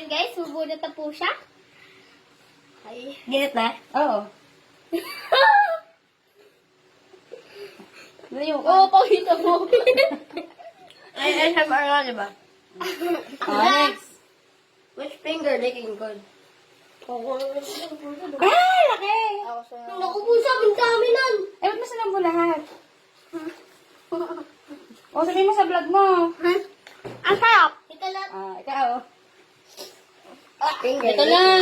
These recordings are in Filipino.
guys, bubunot na po siya. Ay. Ginit na? Oo. Layo ka. Oo, pakita mo. Ay, SMR nga, di ba? Next. Which finger licking good? Ah, laki! Ako sa... Naku po siya, ang dami nun. Eh, ba't masalam mo lahat? O, sabihin mo sa vlog mo. Ang sarap. Ito lang. Ikaw. Finger Ito lang.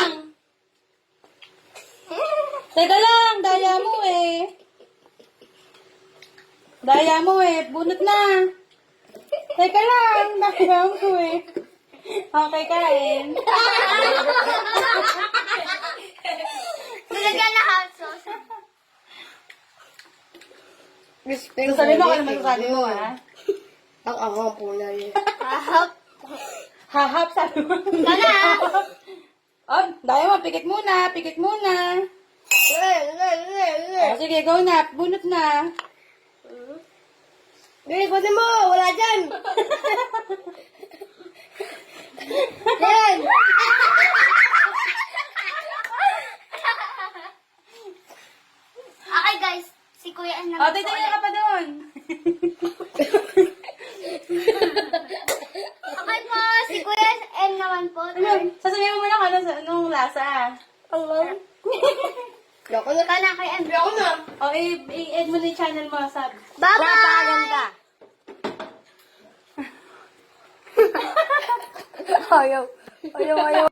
Teka lang, daya mo eh. Daya mo eh, bunot na. Teka lang, daya mo eh. Okay, kain. Nilagyan na hot sauce. Which finger Sabi mo kung ano licking masasabi mo, good? ha? Ang angang po na yun. Ahap. Hahap, sabi mo. Sana. Oh, daya mo, pikit muna, pikit muna. Oh, sige, go na, bunot na. Guys, pwede mo! Wala dyan! Yan! Okay guys, si Kuya An Oh, naman po titira ka ulit. pa doon. Okay po, si Kuya N naman po. Ano, sasabihin mo muna kung anong lasa. Loko na. Kana kay N. Loko na. O, i-add mo na yung channel mo, sab. Bye-bye! Napakaganda. Ayaw. Ayaw, ayaw.